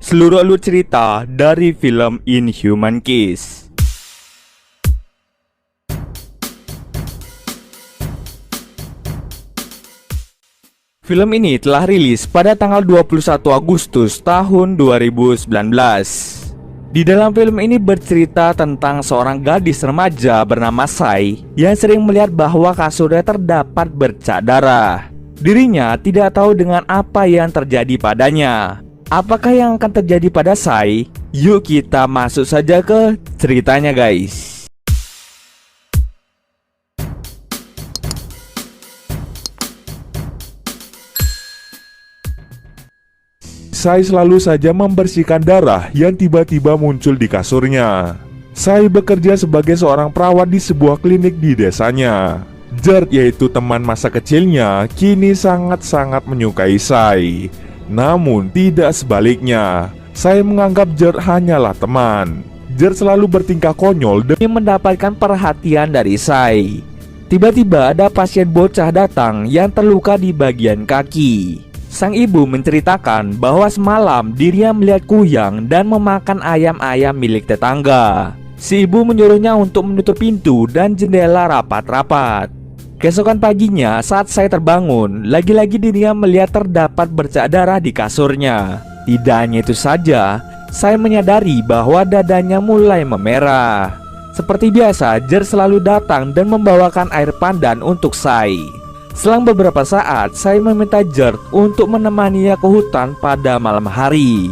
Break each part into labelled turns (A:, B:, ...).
A: seluruh alur cerita dari film Inhuman Kiss. Film ini telah rilis pada tanggal 21 Agustus tahun 2019. Di dalam film ini bercerita tentang seorang gadis remaja bernama Sai yang sering melihat bahwa kasurnya terdapat bercak darah. Dirinya tidak tahu dengan apa yang terjadi padanya. Apakah yang akan terjadi pada Sai? Yuk kita masuk saja ke ceritanya guys.
B: Sai selalu saja membersihkan darah yang tiba-tiba muncul di kasurnya. Sai bekerja sebagai seorang perawat di sebuah klinik di desanya. Gert, yaitu teman masa kecilnya, kini sangat-sangat menyukai Sai. Namun tidak sebaliknya, Sai menganggap Gert hanyalah teman. Gert selalu bertingkah konyol demi
A: Mendapatkan perhatian dari Sai. Tiba-tiba ada pasien bocah datang yang terluka di bagian kaki. Sang ibu menceritakan bahwa semalam dirinya melihat kuyang dan memakan ayam-ayam milik tetangga. Si ibu menyuruhnya untuk menutup pintu dan jendela rapat-rapat. Keesokan paginya saat saya terbangun, lagi-lagi dirinya melihat terdapat bercak darah di kasurnya. Tidak hanya itu saja, saya menyadari bahwa dadanya mulai memerah. Seperti biasa, Gert selalu datang dan membawakan air pandan untuk Sai. Selang beberapa saat, saya meminta Gert untuk menemaninya ke hutan pada malam hari.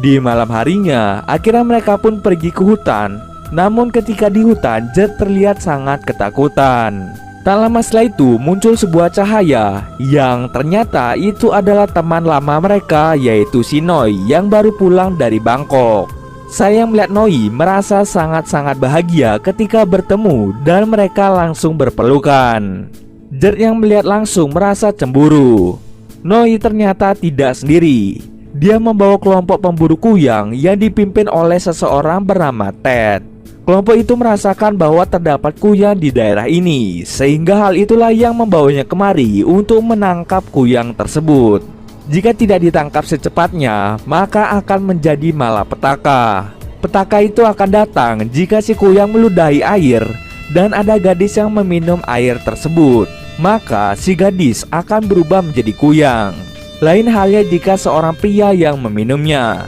A: Di malam harinya, akhirnya mereka pun pergi ke hutan. Namun ketika di hutan, Gert terlihat sangat ketakutan. Tak lama setelah itu, muncul sebuah cahaya yang ternyata itu adalah teman lama mereka, yaitu si Noi yang baru pulang dari Bangkok. Saya melihat Noi merasa sangat-sangat bahagia ketika bertemu dan mereka langsung berpelukan. Gert yang melihat langsung merasa cemburu. Noi ternyata tidak sendiri. Dia membawa kelompok pemburu kuyang yang dipimpin oleh seseorang bernama Ted. Kelompok itu merasakan bahwa terdapat kuyang di daerah ini, sehingga hal itulah yang membawanya kemari untuk menangkap kuyang tersebut. Jika tidak ditangkap secepatnya, maka akan menjadi malapetaka. Petaka itu akan datang jika si kuyang meludahi air dan ada gadis yang meminum air tersebut. Maka si gadis akan berubah menjadi kuyang. Lain halnya jika seorang pria yang meminumnya,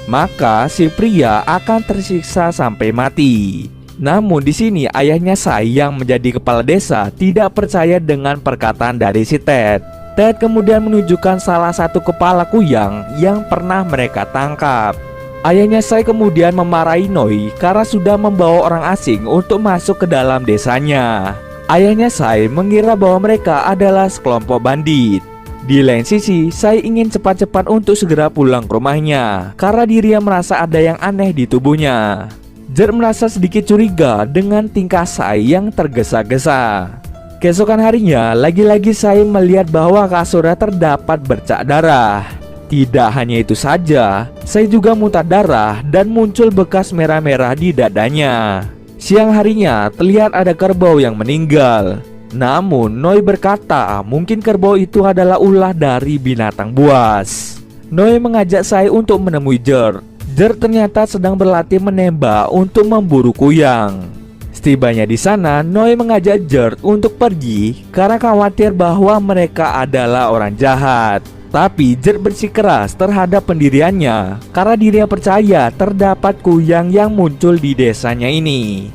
A: maka si pria akan tersiksa sampai mati. Namun di sini ayahnya Sai yang menjadi kepala desa tidak percaya dengan perkataan dari si Ted. Ted kemudian menunjukkan salah satu kepala kuyang yang pernah mereka tangkap. Ayahnya Sai kemudian memarahi Noi karena sudah membawa orang asing untuk masuk ke dalam desanya. Ayahnya Sai mengira bahwa mereka adalah sekelompok bandit. Di lain sisi, Sai ingin cepat-cepat untuk segera pulang ke rumahnya karena dirinya merasa ada yang aneh di tubuhnya. Gert merasa sedikit curiga dengan tingkah Sai yang tergesa-gesa. Keesokan harinya, lagi-lagi Sai melihat bahwa kasurnya terdapat bercak darah. Tidak hanya itu saja, Sai juga muntah darah dan muncul bekas merah-merah di dadanya. Siang harinya terlihat ada kerbau yang meninggal. Namun Noi berkata mungkin kerbau itu adalah ulah dari binatang buas. Noi mengajak Sai untuk menemui Gert. Gert ternyata sedang berlatih menembak untuk memburu kuyang. Setibanya di sana, Noi mengajak Gert untuk pergi karena khawatir bahwa mereka adalah orang jahat. Tapi Gert bersikeras terhadap pendiriannya karena dirinya percaya terdapat kuyang yang muncul di desanya ini.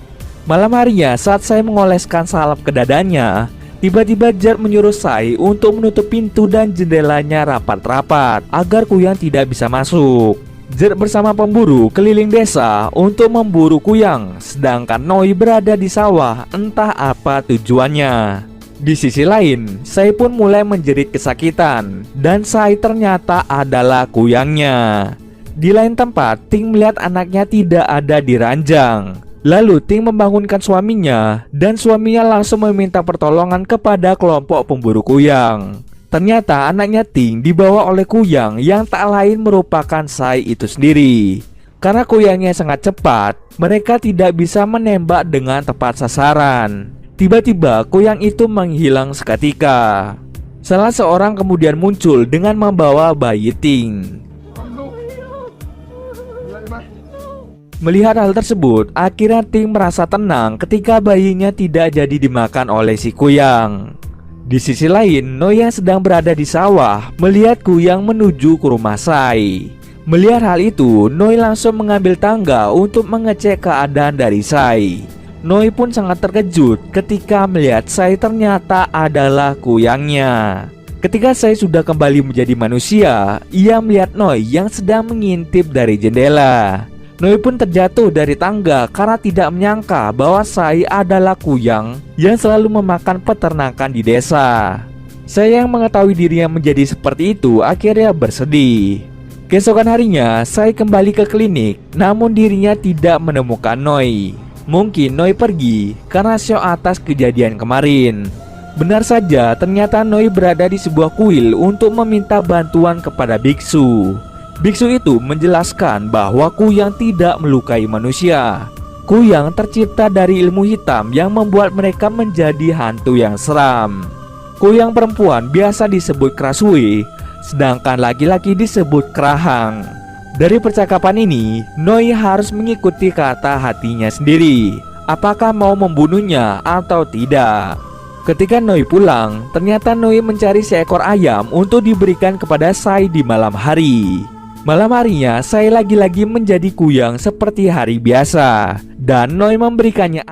A: Malam harinya saat Sai mengoleskan salep ke dadanya, tiba-tiba Gert menyuruh Sai untuk menutup pintu dan jendelanya rapat-rapat agar kuyang tidak bisa masuk. Gert bersama pemburu keliling desa untuk memburu kuyang, sedangkan Noi berada di sawah entah apa tujuannya. Di sisi lain, Sai pun mulai menjerit kesakitan dan Sai ternyata adalah kuyangnya. Di lain tempat, Ting melihat anaknya tidak ada di ranjang. Lalu Ting membangunkan suaminya dan suaminya langsung meminta pertolongan kepada kelompok pemburu kuyang. Ternyata anaknya Ting dibawa oleh kuyang yang tak lain merupakan Sai itu sendiri. Karena kuyangnya sangat cepat, mereka tidak bisa menembak dengan tepat sasaran. Tiba-tiba kuyang itu menghilang seketika. Salah seorang kemudian muncul dengan membawa bayi Ting. Melihat hal tersebut, akhirnya Ting merasa tenang ketika bayinya tidak jadi dimakan oleh si Kuyang. Di sisi lain, Noi yang sedang berada di sawah melihat Kuyang menuju ke rumah Sai. Melihat hal itu, Noi langsung mengambil tangga untuk mengecek keadaan dari Sai. Noi pun sangat terkejut ketika melihat Sai ternyata adalah Kuyangnya. Ketika Sai sudah kembali menjadi manusia, ia melihat Noi yang sedang mengintip dari jendela. Noi pun terjatuh dari tangga karena tidak menyangka bahwa Sai adalah Kuyang yang selalu memakan peternakan di desa. Sai yang mengetahui dirinya menjadi seperti itu akhirnya bersedih. Keesokan harinya, Sai kembali ke klinik, namun dirinya tidak menemukan Noi. Mungkin Noi pergi karena shock atas kejadian kemarin. Benar saja, ternyata Noi berada di sebuah kuil untuk meminta bantuan kepada biksu. Biksu itu menjelaskan bahwa Kuyang tidak melukai manusia. Kuyang tercipta dari ilmu hitam yang membuat mereka menjadi hantu yang seram. Kuyang perempuan biasa disebut Krasue, sedangkan laki-laki disebut Krahang. Dari percakapan ini, Noi harus mengikuti kata hatinya sendiri, apakah mau membunuhnya atau tidak. Ketika Noi pulang, ternyata Noi mencari seekor ayam untuk diberikan kepada Sai di malam hari. Malam harinya, Sai lagi-lagi menjadi Kuyang seperti hari biasa, dan Noi memberikannya.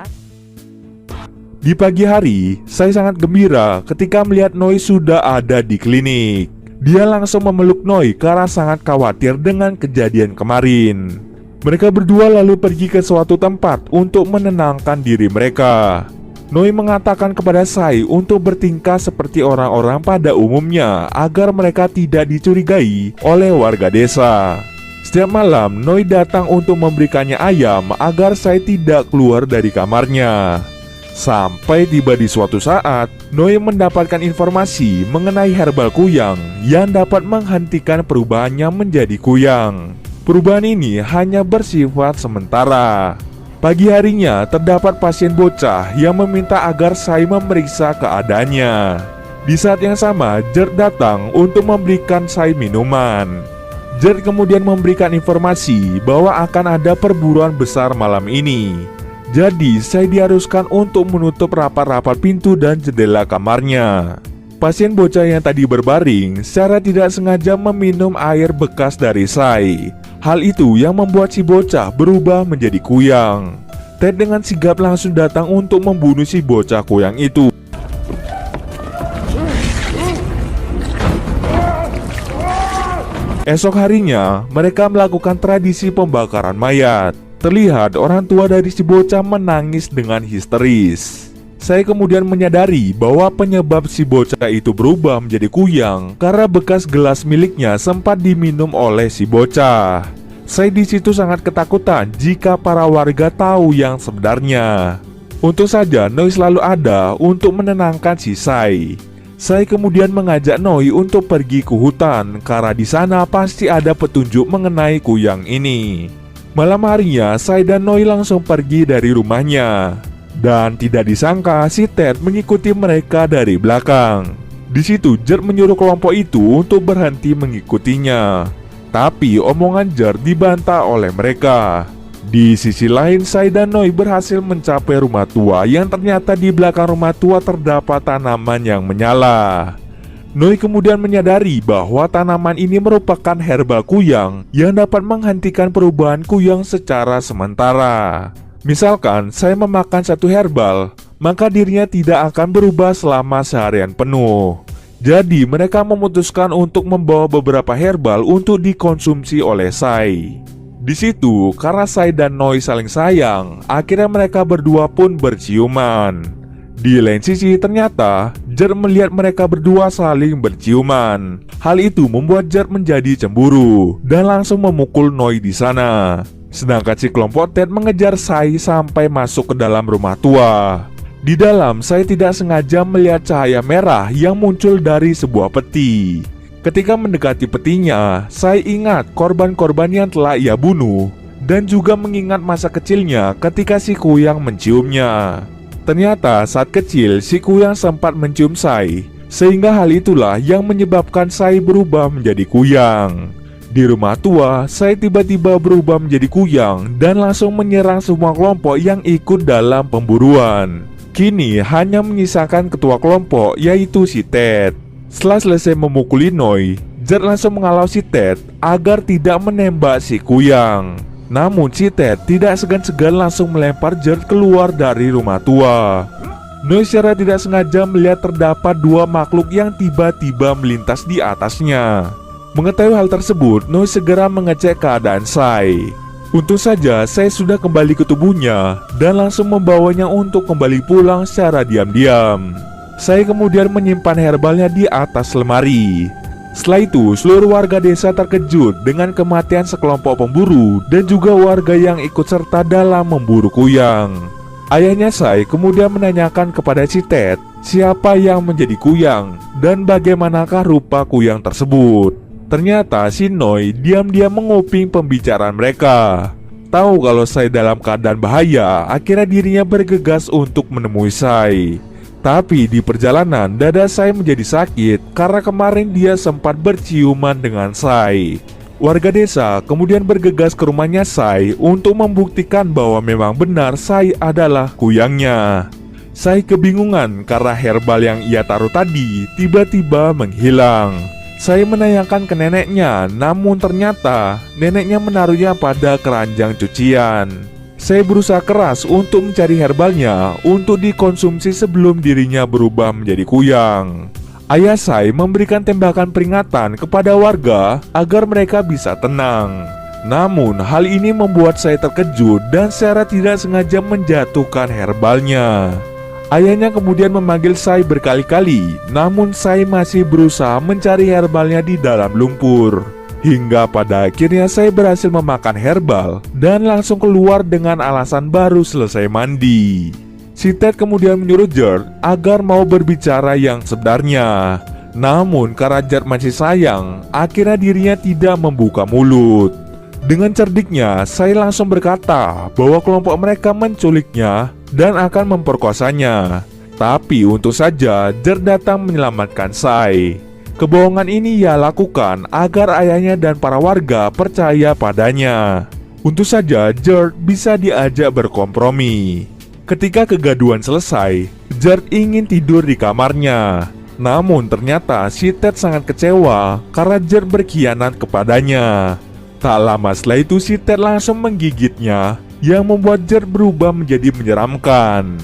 B: Di pagi hari, Sai sangat gembira ketika melihat Noi sudah ada di klinik. Dia langsung memeluk Noi karena sangat khawatir dengan kejadian kemarin. Mereka berdua lalu pergi ke suatu tempat untuk menenangkan diri mereka. Noi mengatakan kepada Sai untuk bertingkah seperti orang-orang pada umumnya agar mereka tidak dicurigai oleh warga desa. Setiap malam, Noi datang untuk memberikannya ayam agar Sai tidak keluar dari kamarnya. Sampai tiba di suatu saat, Noi mendapatkan informasi mengenai herbal Kuyang yang dapat menghentikan perubahannya menjadi Kuyang. Perubahan ini hanya bersifat sementara. Pagi harinya, terdapat pasien bocah yang meminta agar Sai memeriksa keadaannya. Di saat yang sama, Jerd datang untuk memberikan Sai minuman. Jerd kemudian memberikan informasi bahwa akan ada perburuan besar malam ini. Jadi, Sai diharuskan untuk menutup rapat-rapat pintu dan jendela kamarnya. Pasien bocah yang tadi berbaring secara tidak sengaja meminum air bekas dari Sai. Hal itu yang membuat si bocah berubah menjadi Kuyang. Ted dengan sigap langsung datang untuk membunuh si bocah Kuyang itu. Esok harinya, mereka melakukan tradisi pembakaran mayat. Terlihat orang tua dari si bocah menangis dengan histeris. Saya kemudian menyadari bahwa penyebab si bocah itu berubah menjadi Kuyang karena bekas gelas miliknya sempat diminum oleh si bocah. Saya di situ sangat ketakutan jika para warga tahu yang sebenarnya. Untung saja Noi selalu ada untuk menenangkan si Sai. Saya kemudian mengajak Noi untuk pergi ke hutan karena di sana pasti ada petunjuk mengenai Kuyang ini. Malam harinya, Sai dan Noi langsung pergi dari rumahnya. Dan tidak disangka si Ted mengikuti mereka dari belakang. Di situ Jerd menyuruh kelompok itu untuk berhenti mengikutinya. Tapi omongan Jerd dibantah oleh mereka. Di sisi lain, Sai dan Noi berhasil mencapai rumah tua yang ternyata di belakang rumah tua terdapat tanaman yang menyala. Noi kemudian menyadari bahwa tanaman ini merupakan herbal Kuyang yang dapat menghentikan perubahan Kuyang secara sementara. Misalkan saya memakan satu herbal, maka dirinya tidak akan berubah selama seharian penuh. Jadi mereka memutuskan untuk membawa beberapa herbal untuk dikonsumsi oleh Sai. Di situ, karena Sai dan Noi saling sayang, akhirnya mereka berdua pun berciuman. Di lain sisi ternyata Jerd melihat mereka berdua saling berciuman. Hal itu membuat Jerd menjadi cemburu dan langsung memukul Noi di sana. Sedangkan si kelompok Ted mengejar Sai sampai masuk ke dalam rumah tua. Di dalam, Sai tidak sengaja melihat cahaya merah yang muncul dari sebuah peti. Ketika mendekati petinya, Sai ingat korban-korban yang telah ia bunuh dan juga mengingat masa kecilnya ketika si Kuyang menciumnya. Ternyata saat kecil si Kuyang sempat mencium Sai, sehingga hal itulah yang menyebabkan Sai berubah menjadi Kuyang. Di rumah tua, Sai tiba-tiba berubah menjadi kuyang dan langsung menyerang semua kelompok yang ikut dalam pemburuan. Kini hanya menyisakan ketua kelompok, yaitu si Ted. Setelah selesai memukuli Noi, Jert langsung mengalau si Ted agar tidak menembak si kuyang. Namun si Ted tidak segan-segan langsung melempar Jert keluar dari rumah tua. Noi secara tidak sengaja melihat terdapat dua makhluk yang tiba-tiba melintas di atasnya. Mengetahui hal tersebut, Noi segera mengecek keadaan Sai. Untung saja Sai sudah kembali ke tubuhnya dan langsung membawanya untuk kembali pulang secara diam-diam. Sai kemudian menyimpan herbalnya di atas lemari. Setelah itu, seluruh warga desa terkejut dengan kematian sekelompok pemburu dan juga warga yang ikut serta dalam memburu kuyang. Ayahnya Sai kemudian menanyakan kepada si Ted siapa yang menjadi kuyang dan bagaimanakah rupa kuyang tersebut. Ternyata si Noi diam-diam menguping pembicaraan mereka. Tahu kalau Sai dalam keadaan bahaya, akhirnya dirinya bergegas untuk menemui Sai. Tapi di perjalanan, dada Sai menjadi sakit karena kemarin dia sempat berciuman dengan Sai. Warga desa kemudian bergegas ke rumahnya Sai untuk membuktikan bahwa memang benar Sai adalah kuyangnya. Sai kebingungan karena herbal yang ia taruh tadi tiba-tiba menghilang. Sai menanyakan ke neneknya, namun ternyata neneknya menaruhnya pada keranjang cucian. Sai berusaha keras untuk mencari herbalnya untuk dikonsumsi sebelum dirinya berubah menjadi kuyang. Ayah Sai memberikan tembakan peringatan kepada warga agar mereka bisa tenang. Namun hal ini membuat Sai terkejut dan secara tidak sengaja menjatuhkan herbalnya. Ayahnya kemudian memanggil Sai berkali-kali, namun Sai masih berusaha mencari herbalnya di dalam lumpur. Hingga pada akhirnya Sai berhasil memakan herbal dan langsung keluar dengan alasan baru selesai mandi. Si Ted kemudian menyuruh Jert agar mau berbicara yang sebenarnya. Namun karena Jert masih sayang, akhirnya dirinya tidak membuka mulut. Dengan cerdiknya, Sai langsung berkata bahwa kelompok mereka menculiknya dan akan memperkosanya. Tapi untung saja Jert datang menyelamatkan Sai. Kebohongan ini ia lakukan agar ayahnya dan para warga percaya padanya. Untung saja Jert bisa diajak berkompromi. Ketika kegaduhan selesai, Jert ingin tidur di kamarnya. Namun ternyata si Ted sangat kecewa karena Jert berkhianat kepadanya. Tak lama setelah itu si Ted langsung menggigitnya, yang membuat Jert berubah menjadi menyeramkan.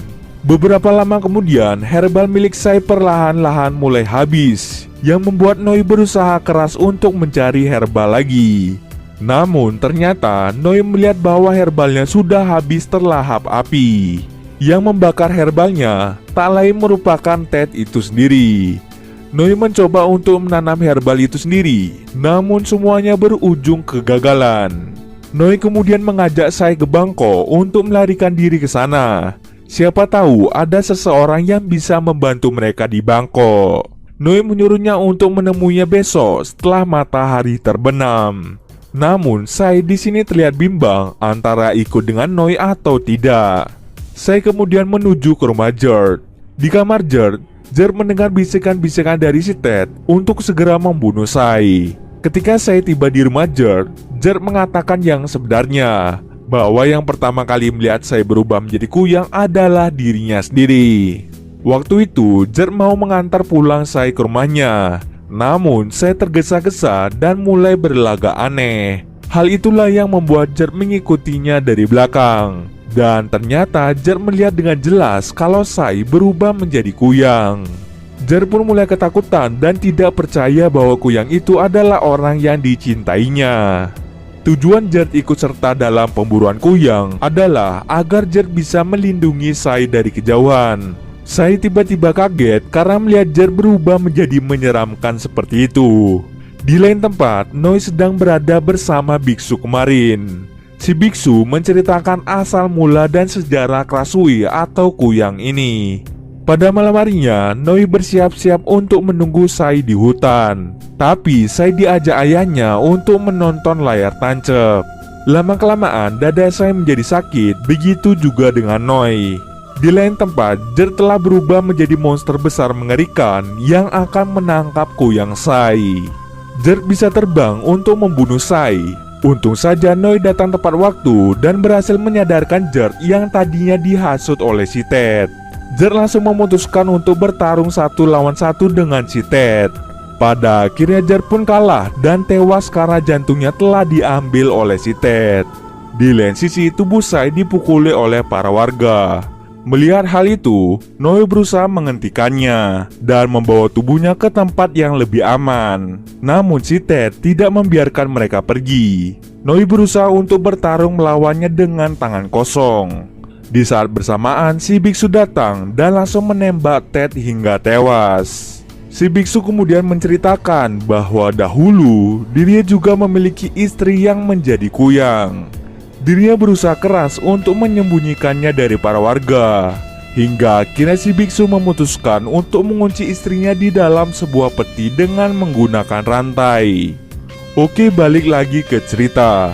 B: Beberapa lama kemudian, herbal milik Sai perlahan-lahan mulai habis, yang membuat Noi berusaha keras untuk mencari herbal lagi. Namun ternyata Noi melihat bahwa herbalnya sudah habis terlahap api. Yang membakar herbalnya tak lain merupakan Ted itu sendiri. Noi mencoba untuk menanam herbal itu sendiri, namun semuanya berujung kegagalan. Noi kemudian mengajak Sai ke Bangko untuk melarikan diri ke sana. Siapa tahu ada seseorang yang bisa membantu mereka di Bangko. Noi menyuruhnya untuk menemuinya besok setelah matahari terbenam. Namun Sai di sini terlihat bimbang antara ikut dengan Noi atau tidak. Sai kemudian menuju ke rumah Jert. Di kamar Jert mendengar bisikan-bisikan dari si Ted untuk segera membunuh Sai. Ketika Sai tiba di rumah Jert mengatakan yang sebenarnya, bahwa yang pertama kali melihat Sai berubah menjadi kuyang adalah dirinya sendiri. Waktu itu Jert mau mengantar pulang Sai ke rumahnya. Namun Sai tergesa-gesa dan mulai berlagak aneh. Hal itulah yang membuat Jert mengikutinya dari belakang. Dan ternyata Jert melihat dengan jelas kalau Sai berubah menjadi kuyang. Jert pun mulai ketakutan dan tidak percaya bahwa kuyang itu adalah orang yang dicintainya. Tujuan Jert ikut serta dalam pemburuan kuyang adalah agar Jert bisa melindungi Sai dari kejauhan. Sai tiba-tiba kaget karena melihat Jert berubah menjadi menyeramkan seperti itu. Di lain tempat, Noi sedang berada bersama biksu kemarin. Si biksu menceritakan asal mula dan sejarah Krasui atau kuyang ini. Pada malam harinya, Noi bersiap-siap untuk menunggu Sai di hutan. Tapi Sai diajak ayahnya untuk menonton layar tancap. Lama-kelamaan dada Sai menjadi sakit, begitu juga dengan Noi. Di lain tempat, Jert telah berubah menjadi monster besar mengerikan yang akan menangkap kuyang Sai. Jert bisa terbang untuk membunuh Sai. Untung saja Noi datang tepat waktu dan berhasil menyadarkan Jert yang tadinya dihasut oleh si Ted. Jert langsung memutuskan untuk bertarung 1 lawan 1 dengan si Ted. Pada akhirnya Jert pun kalah dan tewas karena jantungnya telah diambil oleh si Ted. Di lain sisi, tubuh Sai dipukuli oleh para warga. Melihat hal itu, Noi berusaha menghentikannya dan membawa tubuhnya ke tempat yang lebih aman. Namun si Ted tidak membiarkan mereka pergi. Noi berusaha untuk bertarung melawannya dengan tangan kosong. Di saat bersamaan, si biksu datang dan langsung menembak Ted hingga tewas. Si biksu kemudian menceritakan bahwa dahulu dirinya juga memiliki istri yang menjadi kuyang. Dirinya berusaha keras untuk menyembunyikannya dari para warga. Hingga akhirnya si biksu memutuskan untuk mengunci istrinya di dalam sebuah peti dengan menggunakan rantai. Oke, balik lagi ke cerita.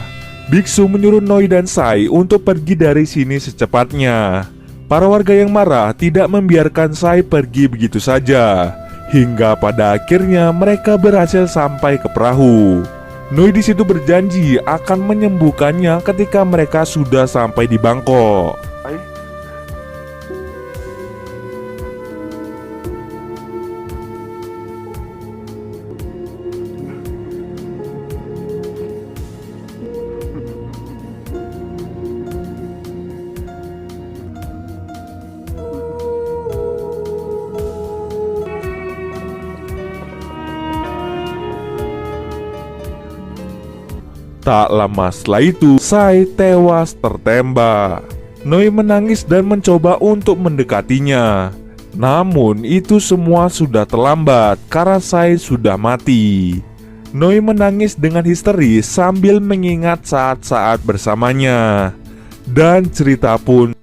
B: Biksu menyuruh Noi dan Sai untuk pergi dari sini secepatnya. Para warga yang marah tidak membiarkan Sai pergi begitu saja. Hingga pada akhirnya mereka berhasil sampai ke perahu. Noi di situ berjanji akan menyembuhkannya ketika mereka sudah sampai di Bangkok. Tak lama setelah itu, Sai tewas tertembak. Noi menangis dan mencoba untuk mendekatinya. Namun itu semua sudah terlambat karena Sai sudah mati. Noi menangis dengan histeris sambil mengingat saat-saat bersamanya. Dan cerita pun